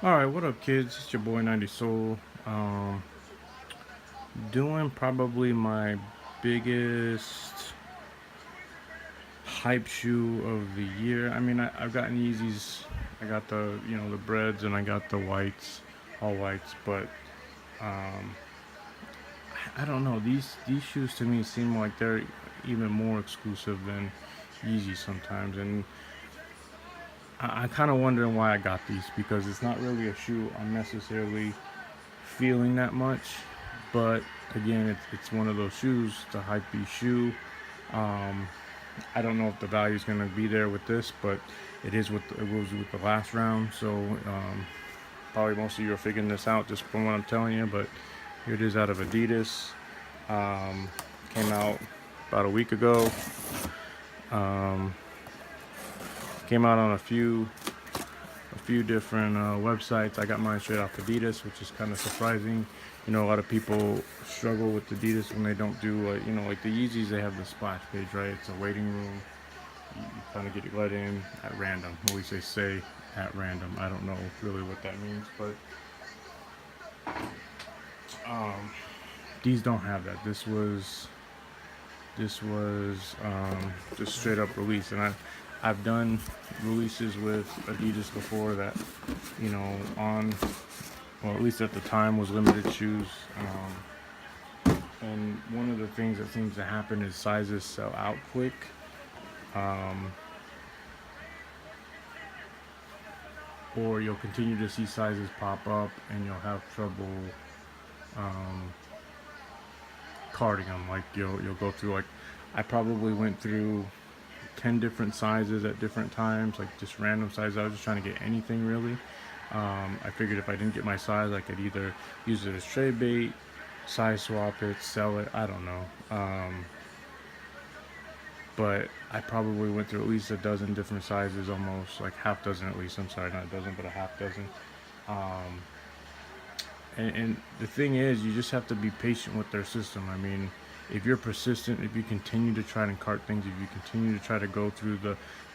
Alright, what up kids? It's your boy 90 Soul. Doing probably my biggest hype shoe of the year. I've gotten Yeezys. I got the breads and I got the whites, all whites, but um, I don't know. These shoes to me seem like they're even more exclusive than Yeezy sometimes, and I'm kind of wondering why I got these because it's not really a shoe I'm necessarily feeling that much. But again, it's one of those shoes, the hype beast shoe. Um, I don't know if the value is going to be there with this, but it was with the last round. So probably most of you are figuring this out just from what I'm telling you. But here it is out of Adidas. Um, Came out about a week ago. Um, Came out on a few different websites. I got mine straight off Adidas, which is kind of surprising. A lot of people struggle with Adidas when they don't do like the Yeezys. They have the splash page, right? It's a waiting room. You kind of get let in at random. At least they say at random. I don't know really what that means, but um, these don't have that. This was just straight up release, and I've done releases with Adidas before that, on, well, at least at the time, was limited shoes. And one of the things that seems to happen is sizes sell out quick. Um, or you'll continue to see sizes pop up and you'll have trouble um, carding them. Like you'll go through, like, I probably went through 10 different sizes at different times, like just random sizes. I was just trying to get anything really. I figured if I didn't get my size, I could either use it as trade bait, size swap it, sell it. I don't know. But I probably went through at least a dozen different sizes, almost like half dozen at least. I'm sorry, not a dozen, but a half dozen. Um, and the thing is, you just have to be patient with their system. If you're persistent, if you continue to try and cart things, if you continue to try to go through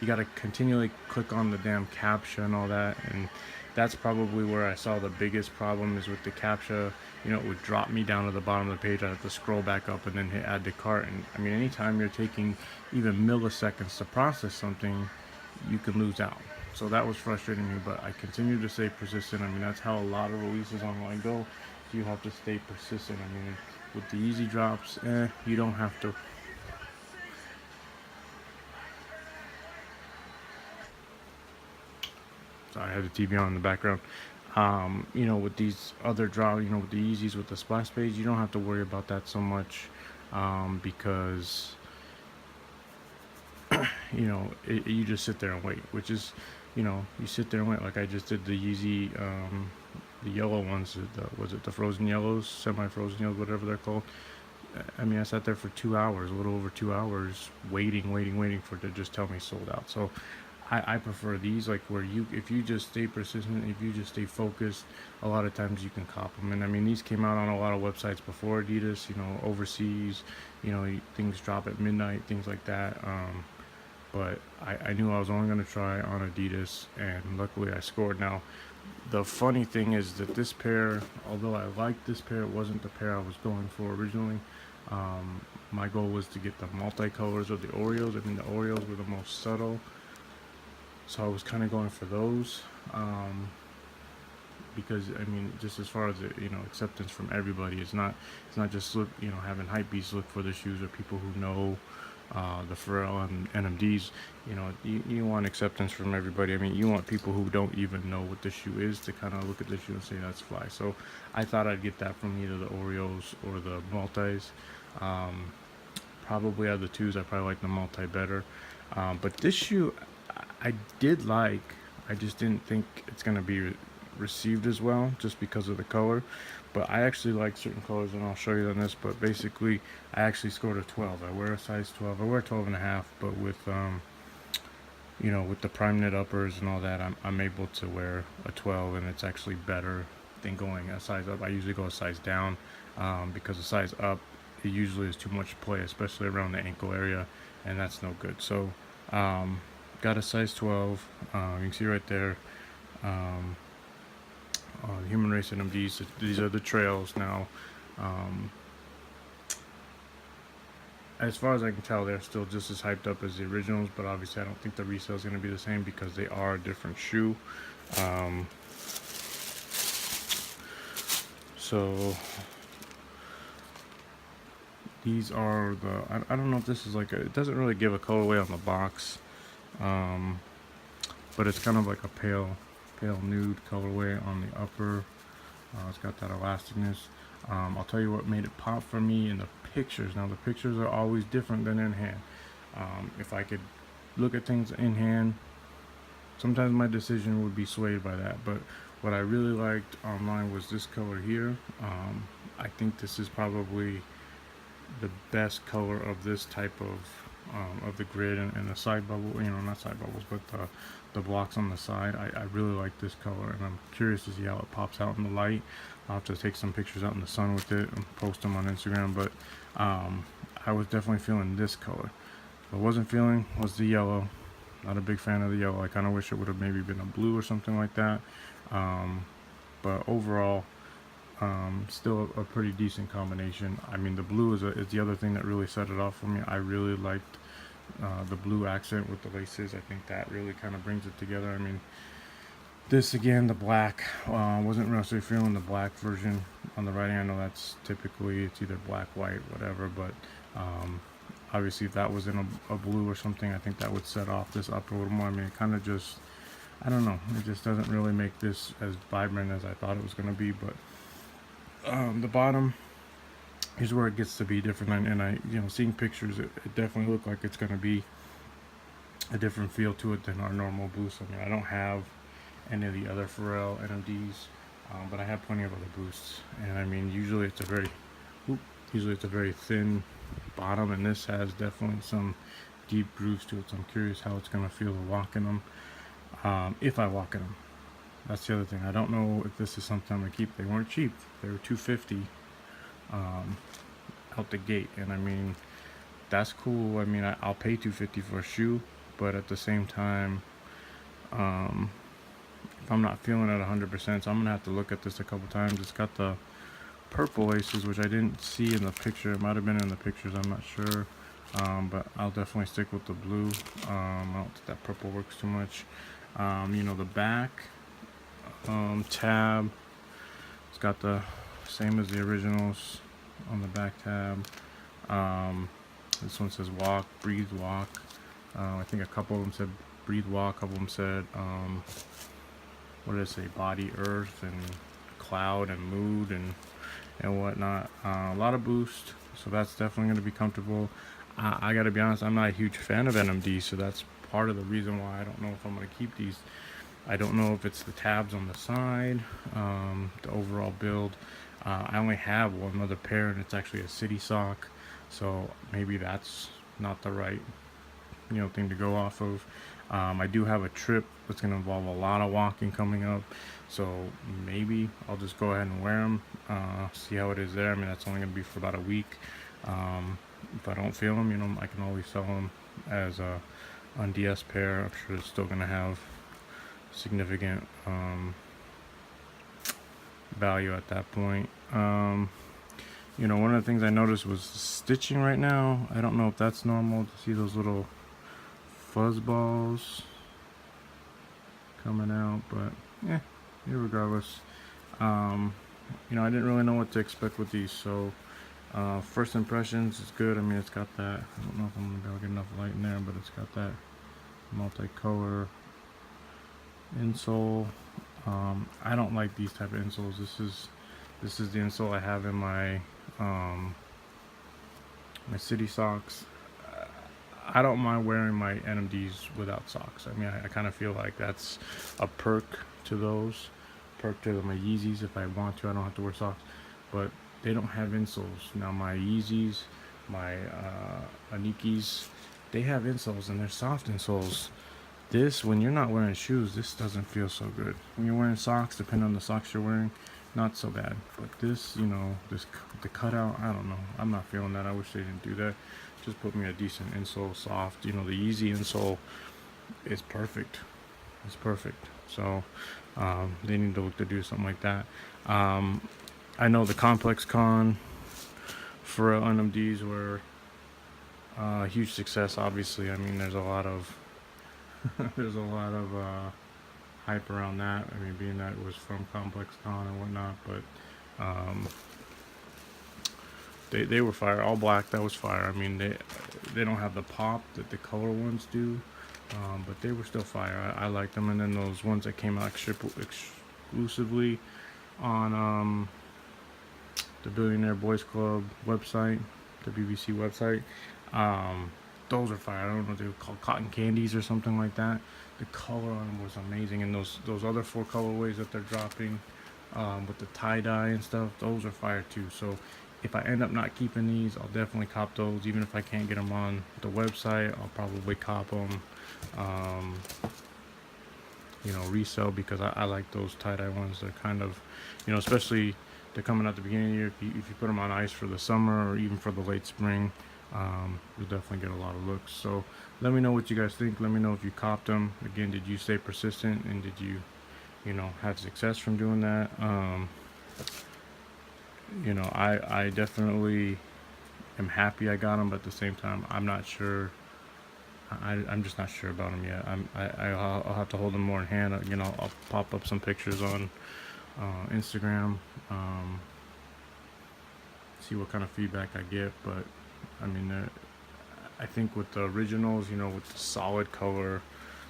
you got to continually click on the damn captcha and all that. And that's probably where I saw the biggest problem is with the captcha. It would drop me down to the bottom of the page. I have to scroll back up and then hit add to cart. And anytime you're taking even milliseconds to process something, you can lose out. So that was frustrating me, but I continue to stay persistent. That's how a lot of releases online go. You have to stay persistent. With the easy drops, you don't have to. Sorry, I had the TV on in the background. With these other drops, with the Yeezys with the splash page, you don't have to worry about that so much, because you just sit there and wait, which is, you sit there and wait. Like I just did the Yeezy, the yellow ones. Was it the frozen yellows, semi-frozen yellows, whatever they're called? I sat there for 2 hours, a little over 2 hours, waiting for it to just tell me sold out. So I prefer these, like where if you just stay persistent, if you just stay focused, a lot of times you can cop them. And these came out on a lot of websites before Adidas, overseas, things drop at midnight, things like that. But I knew I was only going to try on Adidas, and luckily I scored. Now, the funny thing is that this pair, although I liked this pair, it wasn't the pair I was going for originally. My goal was to get the multicolors of the Oreos. The Oreos were the most subtle, so I was kind of going for those. Because just as far as acceptance from everybody, it's not just having hype beasts look for the shoes, or people who know the Pharrell and NMDs. You want acceptance from everybody. You want people who don't even know what the shoe is to kind of look at the shoe and say that's fly. So I thought I'd get that from either the Oreos or the multis. Um, Probably out of the twos, I probably like the multi better. But this shoe, I did like. I just didn't think it's gonna be received as well, just because of the color. But I actually like certain colors, and I'll show you on this. But basically, I actually scored a 12. I wear a size 12. I wear 12 and a half, but with the prime knit uppers and all that, I'm able to wear a 12, and it's actually better than going a size up. I usually go a size down, because a size up, it usually is too much play, especially around the ankle area, and that's no good. So, got a size 12. You can see right there. Um, Human Race NMDs. These are the trails now. Um, as far as I can tell, they're still just as hyped up as the originals, but obviously I don't think the resale is going to be the same because they are a different shoe. Um, so these are I don't know if this is like it doesn't really give a colorway on the box, but it's kind of like a pale nude colorway on the upper. It's got that elasticness. I'll tell you what made it pop for me in the pictures. Now the pictures are always different than in hand. If I could look at things in hand, sometimes my decision would be swayed by that, but what I really liked online was this color here. I think this is probably the best color of this type of the grid and the side bubble, not side bubbles, but the blocks on the side. I really like this color, and I'm curious to see how it pops out in the light. I'll have to take some pictures out in the sun with it and post them on Instagram, but I was definitely feeling this color. What I wasn't feeling was the yellow. Not a big fan of the yellow. I kind of wish it would have maybe been a blue or something like that. But overall, still a pretty decent combination. I mean, the blue is the other thing that really set it off for me. I really liked the blue accent with the laces. I think that really kind of brings it together. I mean, this again, the black, wasn't necessarily feeling the black version on the writing. I know that's typically, it's either black, white, whatever, but obviously if that was in a blue or something, I think that would set off this upper a little more. I mean, it kind of just, I don't know, it just doesn't really make this as vibrant as I thought it was going to be. But the bottom is where it gets to be different, and I seeing pictures, it definitely looked like it's going to be a different feel to it than our normal boosts. I mean, I don't have any of the other Pharrell NMDs, but I have plenty of other boosts, and I mean, usually it's a very thin bottom, and this has definitely some deep grooves to it, so I'm curious how it's going to feel to walk in them, if I walk in them. That's the other thing. I don't know if this is something I'm going to keep. They weren't cheap. They were $250 out the gate, and I mean, that's cool. I mean, I'll pay $250 for a shoe, but at the same time, if I'm not feeling it 100%, so I'm gonna have to look at this a couple times. It's got the purple laces, which I didn't see in the picture. It might have been in the pictures, I'm not sure, but I'll definitely stick with the blue. I don't think that purple works too much. The back tab, it's got the same as the originals on the back tab. This one says walk, breathe, walk. I think a couple of them said breathe, walk. A couple of them said what did it say, body, earth, and cloud, and mood, and whatnot. A lot of boost, so that's definitely going to be comfortable. I gotta be honest, I'm not a huge fan of NMD, so that's part of the reason why I don't know if I'm going to keep these. I don't know if it's the tabs on the side, the overall build. I only have one other pair, and it's actually a city sock, so maybe that's not the right thing to go off of. I do have a trip that's going to involve a lot of walking coming up, so maybe I'll just go ahead and wear them, see how it is there. I mean, that's only going to be for about a week. If I don't feel them, I can always sell them as a DS pair. I'm sure it's still going to have significant value at that point. One of the things I noticed was stitching right now. I don't know if that's normal to see those little fuzz balls coming out, but regardless, I didn't really know what to expect with these, so first impressions is good. I mean, it's got that, I don't know if I'm gonna be able to get enough light in there, but it's got that multicolor insole. I don't like these type of insoles. This is the insole I have in my my city socks. I don't mind wearing my NMDs without socks. I mean, I kind of feel like that's a perk to those. Perk to my Yeezys. If I want to, I don't have to wear socks. But they don't have insoles. Now my Yeezys, my Anikis, they have insoles, and they're soft insoles. This, when you're not wearing shoes, this doesn't feel so good. When you're wearing socks, depending on the socks you're wearing, not so bad. But this, the cutout, I don't know. I'm not feeling that. I wish they didn't do that. Just put me a decent insole, soft. The Yeezy insole is perfect. It's perfect. So they need to look to do something like that. Um, I know the Complex Con for NMDs were a huge success. Obviously, I mean, there's a lot of there's a lot of hype around that. I mean, being that it was from Complex Con and whatnot, but um, they were fire. All black, that was fire. I mean, they don't have the pop that the color ones do, but they were still fire. I liked them. And then those ones that came out exclusively on the Billionaire Boys Club website, the BBC website. Um, those are fire. I don't know what they were called, cotton candies or something like that. The color on them was amazing, and those other 4 colorways that they're dropping with the tie dye and stuff, those are fire too. So if I end up not keeping these, I'll definitely cop those. Even if I can't get them on the website, I'll probably cop them. Um, resell, because I like those tie-dye ones. They're kind of, especially they're coming out the beginning of the year. If you put them on ice for the summer or even for the late spring, you'll definitely get a lot of looks. So let me know what you guys think. Let me know if you copped them. Again, did you stay persistent, and did you have success from doing that? I definitely am happy I got them, but at the same time, I'm not sure. I'm just not sure about them yet. I'll have to hold them more in hand. I'll pop up some pictures on Instagram, see what kind of feedback I get. But I mean, I think with the originals, with the solid color,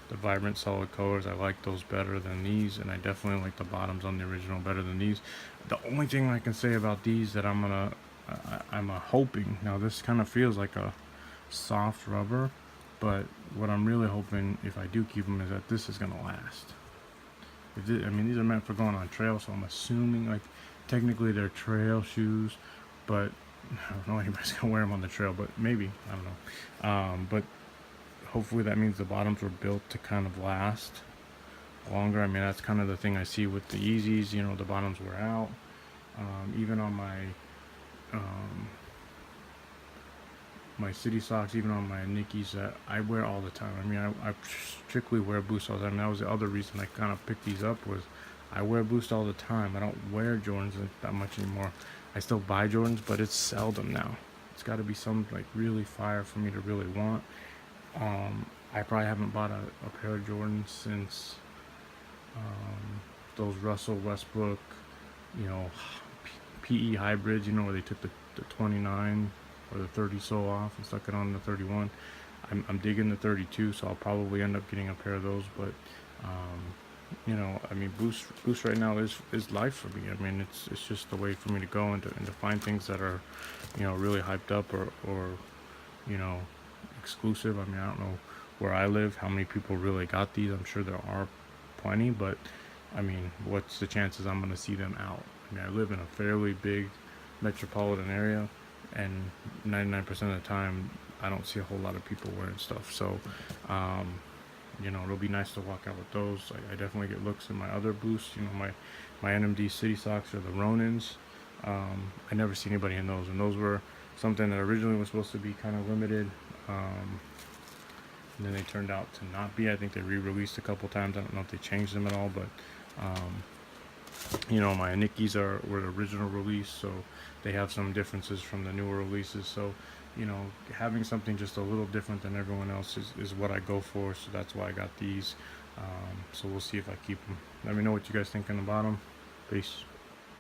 the vibrant solid colors, I like those better than these, and I definitely like the bottoms on the original better than these. The only thing I can say about these that I'm hoping, now this kind of feels like a soft rubber, but what I'm really hoping, if I do keep them, is that this is gonna last. I mean, these are meant for going on trail, so I'm assuming, like, technically they're trail shoes, but I don't know anybody's gonna wear them on the trail, but maybe, I don't know. But hopefully that means the bottoms were built to kind of last longer. I mean, that's kind of the thing I see with the Yeezys. The bottoms wear out. Even on my city socks, even on my Nikes that I wear all the time. I mean, I strictly wear boosts all the time. That was the other reason I kind of picked these up, was I wear boost all the time. I don't wear Jordans that much anymore. I still buy Jordans, but it's seldom now. It's got to be something like really fire for me to really want. I probably haven't bought a pair of Jordans since those Russell Westbrook, you know, PE hybrids, where they took the 29 or the 30 sole off and stuck it on the 31. I'm digging the 32, so I'll probably end up getting a pair of those. But I mean, Boost right now is life for me. I mean, it's just the way for me to go and to find things that are, really hyped up or exclusive. I mean, I don't know where I live how many people really got these. I'm sure there are plenty, but I mean, what's the chances I'm going to see them out? I mean, I live in a fairly big metropolitan area, and 99% of the time I don't see a whole lot of people wearing stuff. So it'll be nice to walk out with those. I definitely get looks in my other boosts. My NMD city socks or the Ronins. I never see anybody in those, and those were something that originally was supposed to be kind of limited, and then they turned out to not be. I think they re-released a couple times. I don't know if they changed them at all, but my Nikes were the original release, so they have some differences from the newer releases. So having something just a little different than everyone else is what I go for. So that's why I got these. So we'll see if I keep them. Let me know what you guys think on the bottom. Peace.